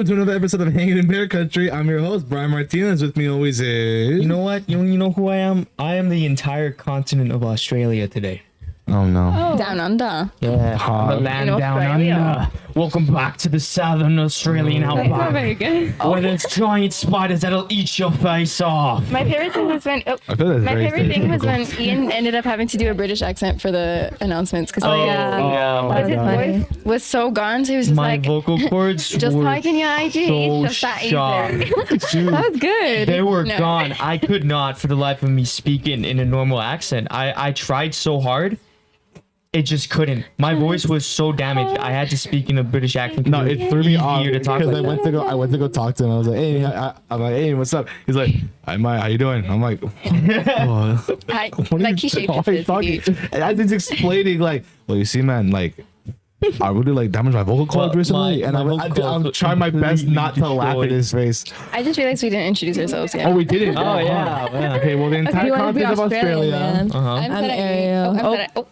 to another episode of Hanging in Bear Country. I'm your host, Brian Martinez. With me always is... You know what? You know who I am? I am the entire continent of Australia today. Oh, no. Oh. Down under. Yeah, the land down under. Welcome back to the southern Australian That's not outback, very good. where there's giant spiders that'll eat your face off. My favorite thing was when Ian ended up having to do a British accent for the announcements because his voice was so gone. So he was just My like, vocal cords just were like in your IG, so it's just that sharp. easy. That was good. They were No. gone. I could not, for the life of me, speak in a normal accent. I tried so hard. It just couldn't. My voice was so damaged. I had to speak in a British accent. No, it threw me off to talk because like I went to go talk to him. I was like, hey, I'm like, hey, what's up? He's like, hi, Mike, how you doing? I'm like, oh, Like he shaped his talking? And I was explaining like, well, you see, man, like, I really like damaged my vocal cords recently, and I'm trying my best not to laugh at his face. I just realized we didn't introduce ourselves yet. Oh, we didn't. Oh yeah. Okay, well, the entire continent of Australia. I'm Ariel.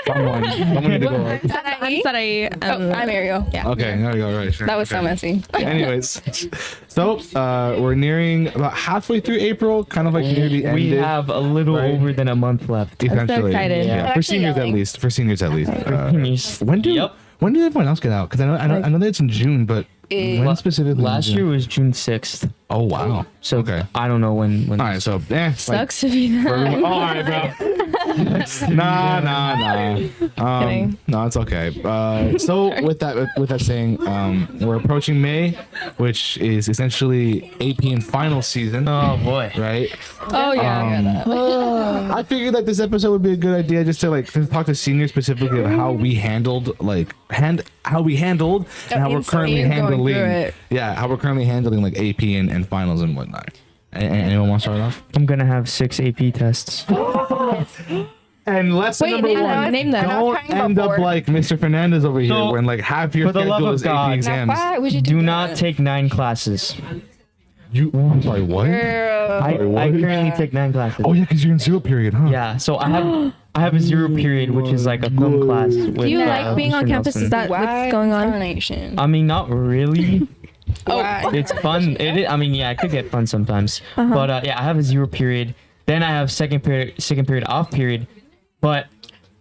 Someone need to go up. I'm Ariel. Yeah. Okay, there we go. Right, sure. That was so messy. Anyways, so we're nearing about halfway through April, kind of like near the end. We have a little over than a month left. Essentially. I'm so excited. Yeah, for seniors at least. For seniors at least. When did everyone else get out? Because I know that it's in June, but when specifically? Last year was June 6th. Oh wow. So okay. I don't know when. All right. So Sucks to be that. All right, bro. Nah. Kidding. No, it's okay. So with that saying, we're approaching May, which is essentially AP and final season. Oh boy. Right. Oh yeah. I figured that this episode would be a good idea just to talk to seniors specifically of how we handled and how we're currently handling how we're currently handling like AP and finals and whatnot. Anyone want to start off? I'm gonna have 6 AP tests. And lesson number one: name them. don't end up like Mr. Fernandez over here when like half your schedule is AP exams. Why would you do not take 9 classes. I'm sorry, what? I currently take 9 classes. Oh yeah, because you're in 0 period, huh? Yeah, so I have a 0 period, which is like a film class. With, Do you like being on campus? Is that what's going on? I mean, not really. Oh, it's fun. I mean, yeah, it could get fun sometimes. But yeah, I have a 0 period. Then I have second period off period. But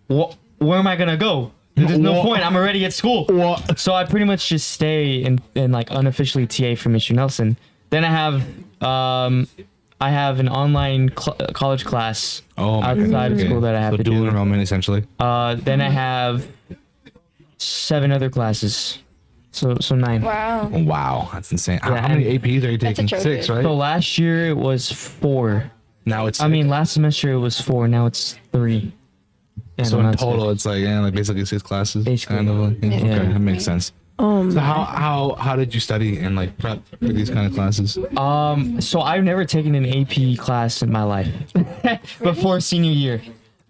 where am I gonna go? There's no point. I'm already at school. So I pretty much just stay and like unofficially TA for Mr. Nelson. Then I have an online college class outside of school that I have to do. Dual enrollment essentially. Then I have 7 other classes. So 9. Wow, that's insane. How many APs are you taking? 6, right? So last year it was 4. Now it's 6. I mean, last semester it was 4. Now it's 3. Yeah, so in total, it's like basically 6 classes. Basically, kind of. Okay, that makes sense. So how did you study and like prep for these kind of classes? So I've never taken an AP class in my life before senior year.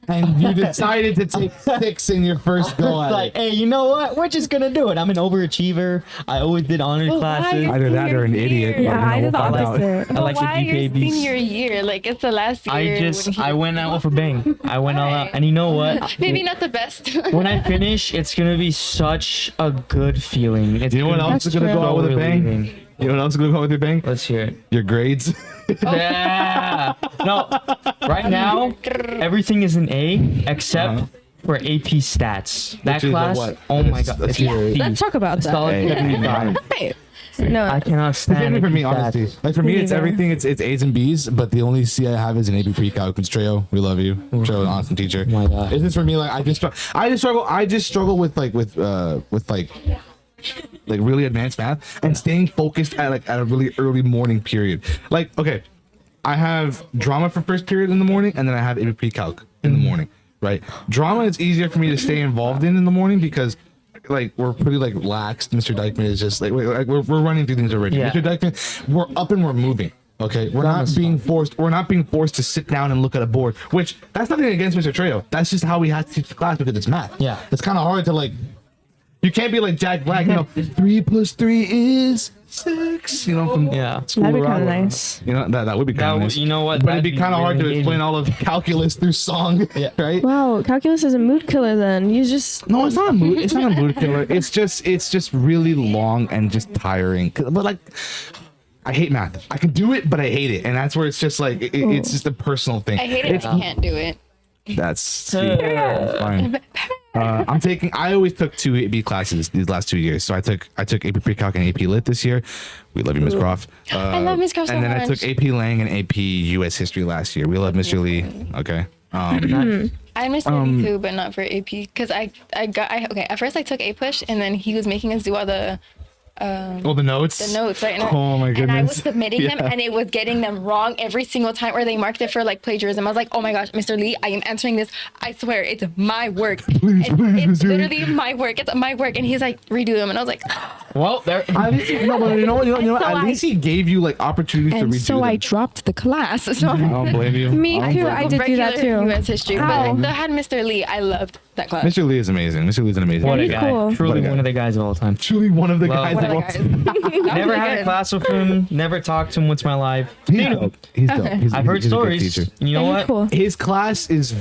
And you decided to take 6 in your first go at like, hey, you know what? We're just gonna do it. I'm an overachiever. I always did honor classes. Either that or an idiot. Yeah, I did the opposite. I like why the your DKBs. senior year? Like it's the last year. I went out for bang. I went all out, and you know what? Maybe not the best. When I finish, it's gonna be such a good feeling. You know what else is gonna go out with a bang? You know what else is gonna go out with your bang? Let's hear it. Your grades. Yeah. No. Right now, everything is an A except for AP stats. That class. Oh my god. Let's talk about that. Solid 75. No, I cannot stand for me, honestly. Like for me, it's everything. It's A's and B's, but the only C I have is an AP pre-calc. It's Treo. We love you. Treo, an awesome teacher. Oh my god. It's just for me. Like I just struggle with really advanced math and staying focused at a really early morning period. Like, okay, I have drama for first period in the morning, and then I have AP pre-calc in the morning, right? Drama is easier for me to stay involved in the morning because like we're pretty like lax. Mr. Dykeman is just like we're running through things already. Yeah. Mr. Dykeman, we're up and we're moving. Okay, we're not being forced to sit down and look at a board. Which that's nothing against Mr. Treo. That's just how we have to teach the class because it's math. Yeah, it's kind of hard to like You can't be like Jack Black. 3 + 3 is 6. From School That'd be kind Rock. of nice. That would be kind of nice. You know what? But it'd be That'd kind of hard to really explain all of calculus through song, right? Wow, calculus is a mood killer. Then you just No, it's not a mood. It's not a mood killer. It's just really long and just tiring. But like, I hate math. I can do it, but I hate it, and that's where it's just like it's just a personal thing. I hate it if I can't do it. That's fine. I always took 2 AP classes these last 2 years. So I took AP Pre-Calc and AP Lit this year. We love you, Miss Croft. I love Miss Croft so And then much. I took AP Lang and AP US History last year. We love Mr. Lee. Okay. I missed it too, but not for AP because at first I took A push and then he was making us do all the the notes. the notes, right? Oh my goodness. And I was submitting them and it was getting them wrong every single time, or they marked it for like plagiarism. I was like, oh my gosh, Mr. Lee, I am answering this. I swear it's my work. It's literally my work. It's my work. And he's like, redo them. And I was like, Well, there. But you know what? At least he gave you like opportunities to and redo so them. I dropped the class. So I don't blame you. Me too. I did do that regular too. US history. But Ow. like, I had Mr. Lee. I loved that class. Mr. Lee is amazing. Mr. Lee's an amazing. What a he's guy. cool. Truly What a guy. one of the guys of all time. Truly one of the Love guys. What that a walks- guys. Never had a class with him. Never talked to him once in my life. He's dope. He's dope. Okay. He's I've heard he's a good stories. teacher. You know Yeah, what? he's cool. His class is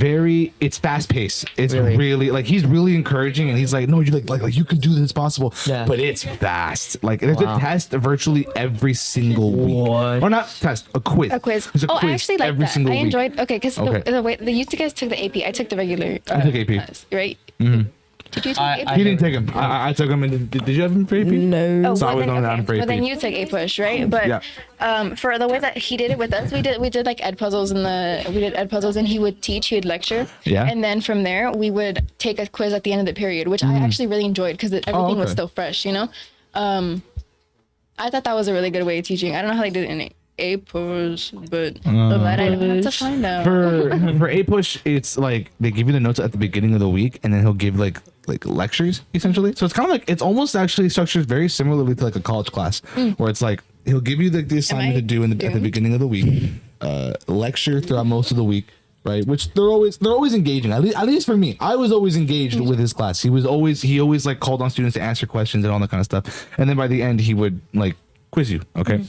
it's fast paced. It's Really? really like he's really encouraging, and he's like, no, you like you can do this, it's possible. Yeah. But it's fast. Like there's Wow. a test virtually every single week. What? Or not test, a quiz. A quiz. There's a I quiz actually like every that. single I week. enjoyed. Okay, because Okay. the way you guys took the AP, I took the regular. I took AP. Class, right? Mm-hmm. Did you take I- AP? He didn't take him. I took him. And did you have him for AP? No. So I well, was then, on that for well, AP. then you took A push, right? But Yeah. for the way that he did it with us, we did like ed puzzles and he would teach, he would lecture, Yeah. and then from there we would take a quiz at the end of the period, which I actually really enjoyed because everything was okay. still fresh, you know. I thought that was a really good way of teaching. I don't know how they did it in A push, but I don't have to find out. For A push, it's like they give you the notes at the beginning of the week, and then he'll give like lectures essentially. So it's kind of like it's almost actually structured very similarly to like a college class, where it's like he'll give you the assignment I to do at the doomed? beginning of the week, lecture throughout most of the week, right? Which they're always engaging. At least for me, I was always engaged with his class. He always like called on students to answer questions and all that kind of stuff. And then by the end, he would like quiz you. Okay.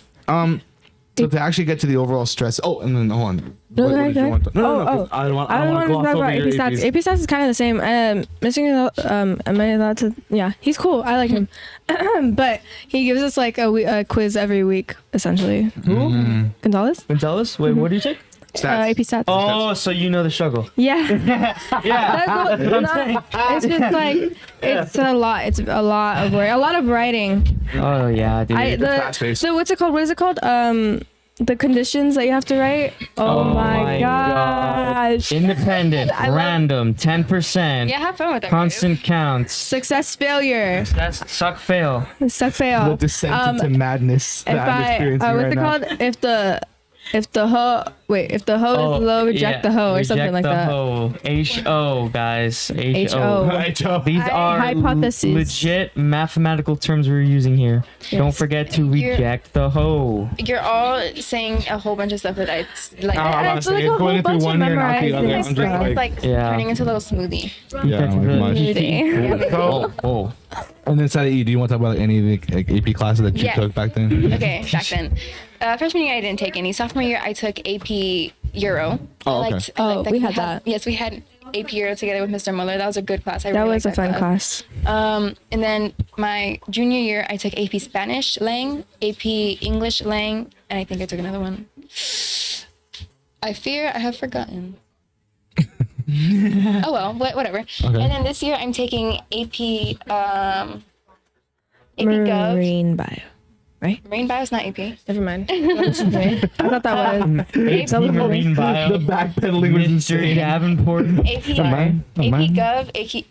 So to actually get to the overall stress. Oh, and then hold on. No, What did you want to- No. 'cause I I don't want don't to want to gloss talk over about your AP stats. APs. AP stats is kind of the same. Am I allowed to? Yeah, he's cool. I like him. But he gives us like a quiz every week, essentially. Mm-hmm. Gonzalez? Gonzalez? Wait, what do you take? Stats. AP stats. Oh, so you know the struggle. Yeah. Yeah. That's what I'm saying. It's just like it's a lot. It's a lot of work. A lot of writing. Oh yeah, dude. fast-paced. So what's it called? What is it called? The conditions that you have to write. Oh, my gosh. Independent, I love- random, 10%. Yeah, have fun with that. Constant counts. Success, failure, That's suck fail. suck, fail. The descent into madness If that I'm experiencing what's right it now. called? If the hoe is low, reject the hoe or something like that. Hoe. H-O, guys. H-O. H-O. These are Hypotheses. legit mathematical terms we're using here. Don't forget to reject the hoe. You're all saying a whole bunch of stuff that I like. I'm It's not like saying a going whole through bunch one of ear and out the other. memorizing I'm just it's like, like Yeah. turning into a little smoothie. yeah, That's like much. Smoothie. Oh. And then Sadie, do you want to talk about like, any of the like, AP classes that you Yes. took back then? Okay, back then. Freshman year I didn't take any. Sophomore year I took AP Euro. Oh, okay. We had that. Yes, we had AP Euro together with Mr. Muller. That was a good class. I That really was a liked fun that class. And then my junior year I took AP Spanish Lang, AP English Lang, and I think I took another one. I fear I have forgotten. Oh well, whatever. And then this year I'm taking AP Gov. Marine bio. Marine Bio is not AP. Never mind. I thought that was. AP Marine Bio. The backpedaling was Mr. insane. Davenport. AP mine. AP Gov, AP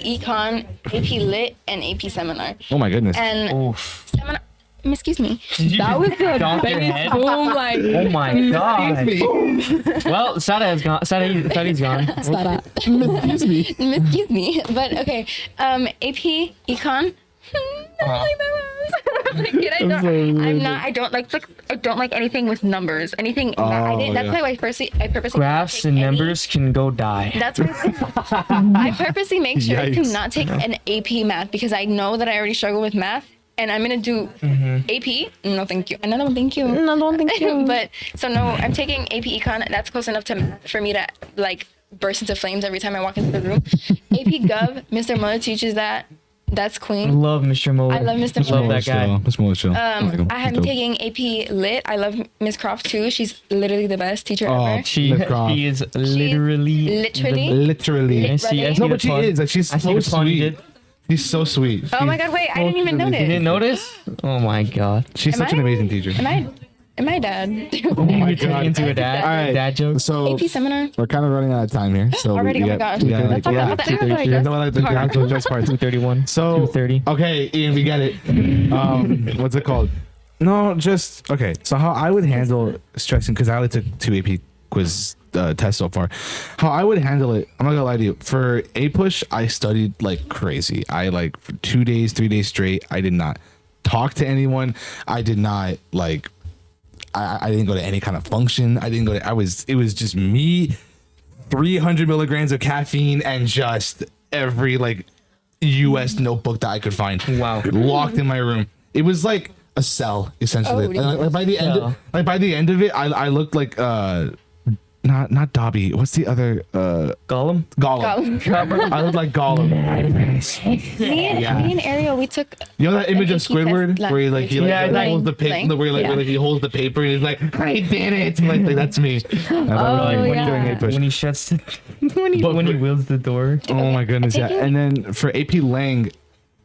Econ, AP Lit, and AP Seminar. Oh my goodness. And Oof. seminar. Excuse me. That was the Donk your biggest head? boom. Like, Oh my god. Well, Sada's gone. Sadi's gone. Excuse me. Excuse me. But okay. AP Econ. I don't like that one. kid, I don't like anything with numbers. Anything. That's why I purposely Graphs and numbers can go die. That's why I purposely make sure to not take an AP math because I know that I already struggle with math. And I'm gonna do AP. No, thank you. Another one, thank you. No, thank you. But so no, I'm taking AP Econ. That's close enough for me to like burst into flames every time I walk into the room. AP Gov, Mr. Muller teaches that. That's Queen. I love Mr. Muller. I love Mr. Love that guy. Mr. Muller chill. I have been taking AP Lit. I love Miss Croft too. She's literally the best teacher ever. She is literally. No, but she is. Like, she's so sweet. She's so sweet. Oh my God! Wait, I didn't even notice. You didn't notice? Oh my God. She's such an amazing teacher. Am I dad? Oh my You're turning into a dad. All right. Dad joke. So AP seminar. we're kind of running out of time here. So Already? Oh my gosh. Let's talk about the actual just part 231. So 230. okay, Ian, we get it. What's it called? No, just okay. So how I would handle stressing, because I only took 2 AP quiz tests so far. How I would handle it, I'm not gonna lie to you. For A push, I studied like crazy. I like for 2 days, 3 days straight. I did not talk to anyone. I did not like. I didn't go to any kind of function. I didn't go to. It was just me, 300 milligrams of caffeine, and just every like U.S. notebook that I could find. Wow. Locked in my room. It was like a cell essentially. Like by the end of it, I looked like not Dobby. What's the other Gollum? Gollum. I look like Gollum. Me and Ariel, we took. You know that image of AP Squidward test, where he like holds the paper, blank. where he holds the paper and he's like, I did it. Like that's me. When he shuts when he wheels the door. Oh my goodness, yeah. And then for AP Lang,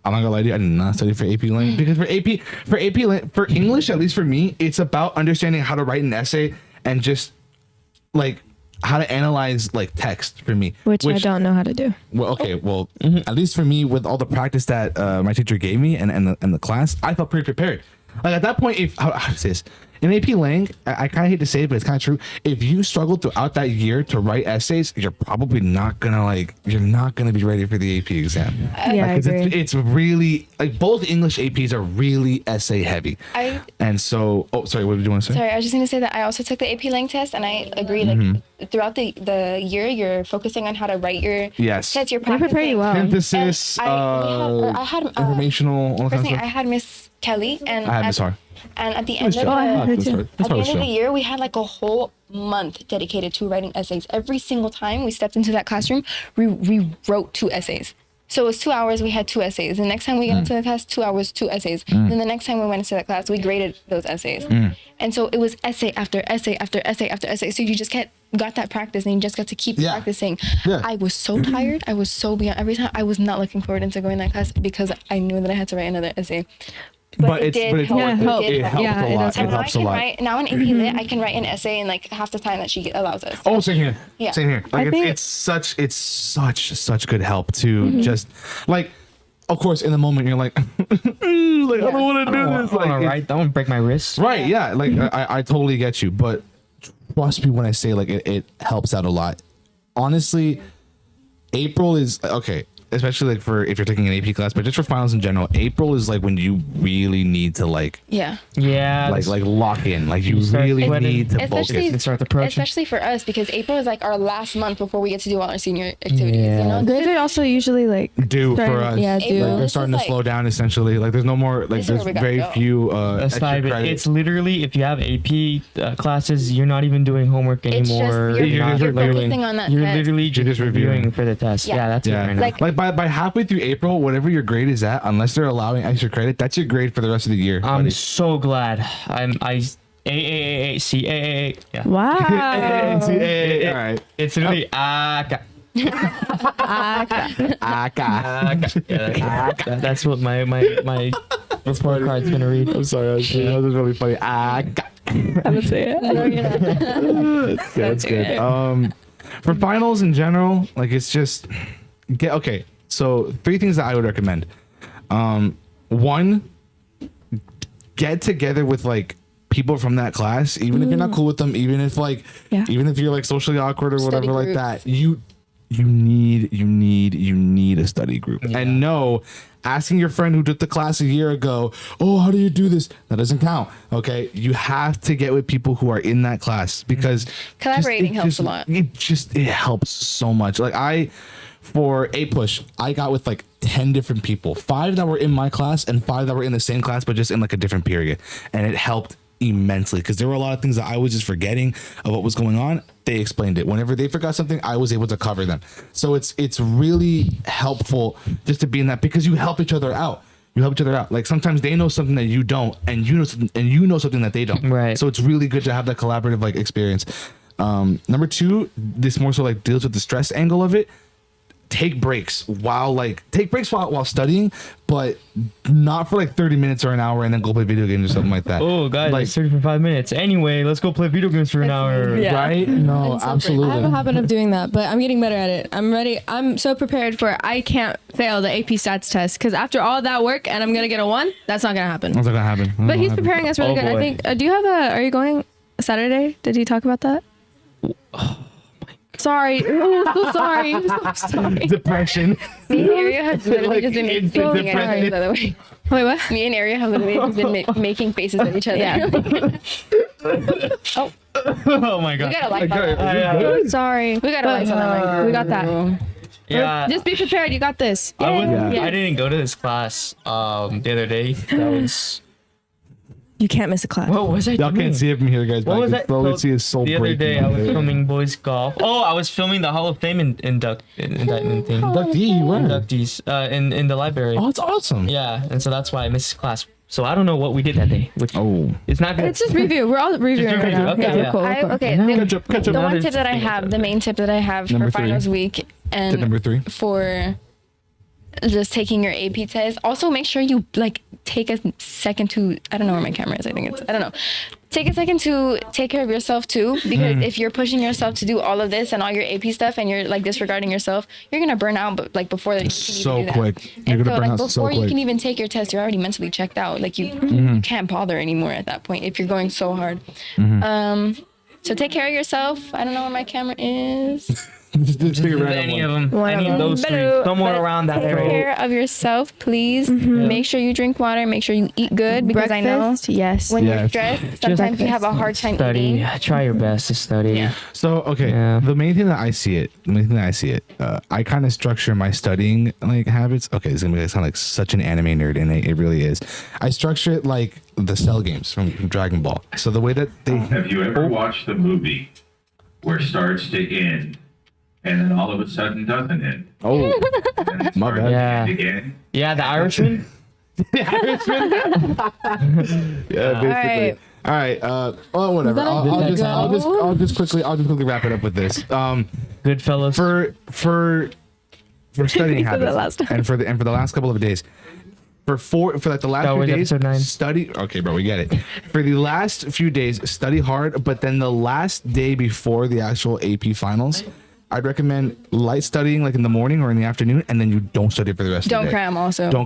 I'm not gonna lie to you, I did not study for AP Lang because for English, at least for me, it's about understanding how to write an essay and just like how to analyze like text for me, which I don't know how to do. Well, okay, well, at least for me, with all the practice that my teacher gave me and the class, I felt pretty prepared. Like at that point, how to say this? In AP Lang, I kind of hate to say it, but it's kind of true. If you struggle throughout that year to write essays, you're probably not gonna be ready for the AP exam. Yeah, I agree. It's really like both English APs are really essay heavy. And so, sorry, what did you want to say? Sorry, I was just gonna say that I also took the AP Lang test, and I agree. Like throughout the year, you're focusing on how to write your tests. You're practicing pretty well. Synthesis, I had informational. All first thing, kinds of I had Miss Kelly, and I had Miss R. And at the end of the year, we had like a whole month dedicated to writing essays. Every single time we stepped into that classroom, we wrote 2 essays. So it was 2 hours, we had 2 essays. The next time we got into the class, 2 hours, 2 essays. Then the next time we went into that class, we graded those essays. And so it was essay after essay after essay after essay. So you just got that practice, and you just got to keep practicing. I was so tired. I was so beyond every time. I was not looking forward into going to that class because I knew that I had to write another essay. But it did help. It helps a lot. Now in AP Lit, I can write an essay in like half the time that she allows us. Oh, same here. Yeah. Same here. Like it's such good help to just like. Of course, in the moment you're like, I don't want to do this. Like, I don't want to break my wrist. Right? Yeah. Like I totally get you, but trust me when I say like it helps out a lot. Honestly, April is okay. Especially like for if you're taking an AP class, but just for finals in general, April is like when you really need to like like lock in. Like you really need to focus. Especially for us, because April is like our last month before we get to do all our senior activities. Yeah. You know, they also usually like do for us. Yeah, do. Like, they're starting to slow down essentially. Like there's no more like there's very few. It's literally if you have AP classes, you're not even doing homework anymore. You're focusing on that. You're literally just reviewing for the test. Yeah, that's it right now. By halfway through April, whatever your grade is at, unless they're allowing extra credit, that's your grade for the rest of the year. I'm so glad. CAAA. Yeah. Wow. CAAA. All right. It's literally That's what my report card's gonna read. I'm sorry. That was really funny. I would say it. That's good. For finals in general, like it's just okay. So 3 things that I would recommend. 1, get together with like people from that class, even if you're not cool with them, even if you're like socially awkward or whatever like that. You you need a study group. And no, asking your friend who took the class a year ago, oh, how do you do this? That doesn't count. Okay, you have to get with people who are in that class because Collaborating helps a lot. It helps so much. Like for a push, I got with like 10 different people, 5 that were in my class and 5 that were in the same class, but just in like a different period, and it helped immensely because there were a lot of things that I was just forgetting of what was going on. They explained it. Whenever they forgot something, I was able to cover them. So it's really helpful just to be in that because you help each other out. Like sometimes they know something that you don't, and you know something that they don't. Right. So it's really good to have that collaborative like experience. Number 2, this more so like deals with the stress angle of it. Take breaks while studying, but not for like 30 minutes or an hour and then go play video games or something like that. Oh, guys, like it's 30 for 5 minutes. Anyway, let's go play video games for an hour. Yeah. right? No, I have absolutely. a habit of doing that, but I'm getting better at it. I'm ready. I'm so prepared for it. I can't fail the AP stats test because after all that work and I'm gonna get a 1, that's not gonna happen. That's not gonna happen. But he's preparing us really Oh, good. I boy. think. Do you have a? Are you going Saturday? Did he talk about that? Sorry. So sorry. I'm so sorry. Depression. Me and Aria have literally Like, just been it's making depression. faces, by the way. Wait, what? Me and Aria have literally just been making faces at each other. Yeah. Oh my We god. got a light on. Yeah. Sorry. We got a light on. We got that. Yeah. Just be prepared. You got this. Yeah. I didn't go to this class the other day. That was You can't miss a class. what was I Y'all doing? can't see it from here, guys. What But was I that? can slowly So see his soul the other breaking. day I was filming boys golf. Oh, I was filming the Hall of Fame indictment thing. Ductee, where? Inductees in the library. Oh, it's awesome. Yeah, and so that's why I missed class. So I don't know what we did that day. Which Oh. it's not good. It's just review. We're all reviewing Just right now. review. Okay, we're yeah. cool. We're cool. Okay, Catch up. the Now one there's tip that I things have, up. the main tip that I have Number for 3. finals week Tip and number 3. for just taking your AP test. Also, make sure you like take a second to, I don't know where my camera is. I don't know. Take a second to take care of yourself too, because if you're pushing yourself to do all of this and all your AP stuff and you're like disregarding yourself, you're gonna burn out. But like before that, you can So even do that. quick. You're And gonna so burn like out so before you quick. can even take your test, you're already mentally checked out. Like you can't bother anymore at that point if you're going so hard. So take care of yourself. I don't know where my camera is. Just pick a random any one. of them. Any of those three. Somewhere around that Take area. care of yourself, please. Make sure you drink water. Make sure you eat good, because I know Breakfast? Yes. when Yeah. you're stressed, sometimes you have a hard time Study. eating. Try your best to study. Yeah. So okay, Yeah. the main thing that I see it, I kind of structure my studying like habits. Okay, it's gonna sound like such an anime nerd, and it really is. I structure it like the Cell games from Dragon Ball. So the way that they Have you ever watched the movie where it starts to end and then all of a sudden doesn't end? oh And then it My starts bad. to Yeah. end again? Yeah, the Irishman. yeah, basically. All right. Well, whatever. that a I'll just quickly wrap it up with this. Goodfellas. For studying said that habits last time. and for the last couple of days. For like the last Star few Wars days, Episode 9. study. Okay, bro, we get it. For the last few days, study hard, but then the last day before the actual AP finals, I'd recommend light studying like in the morning or in the afternoon, and then you don't study for the rest of the Don't day. cram also. Don't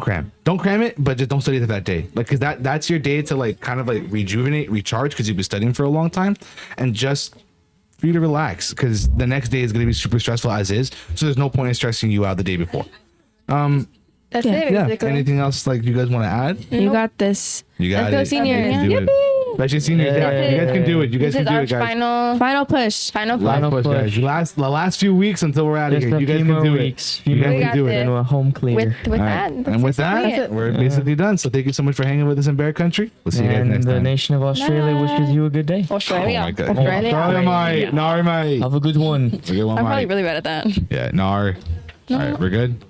cram it, but just don't study that day. Like, cause that's your day to like kind of like rejuvenate, recharge, because you've been studying for a long time, and just for you to relax, because the next day is gonna be super stressful as is. So there's no point in stressing you out the day before. That's Yeah. it, Yeah. basically. Anything else like you guys want to add? You got this. You got Let's go, it. seniors. You can do it. Especially seniors. Yeah, you guys can do it. You guys This can is do our it, guys. final push. push. Last push, push. guys. The last few weeks until we're out of Just here. a You guys few can more do weeks. it. Few You more guys We can got do this. it. And a home clear. with All right. that. And with that, basically it. we're basically done. So thank you so much for hanging with us in Bear Country. We'll see you guys And next the time. nation of Australia Bye. wishes you a good day. Australia. Oh my God. Australia. Narimai. Have a good one. Good one, I'm probably Mike. really bad at that. Yeah, Nar. All right, we're good.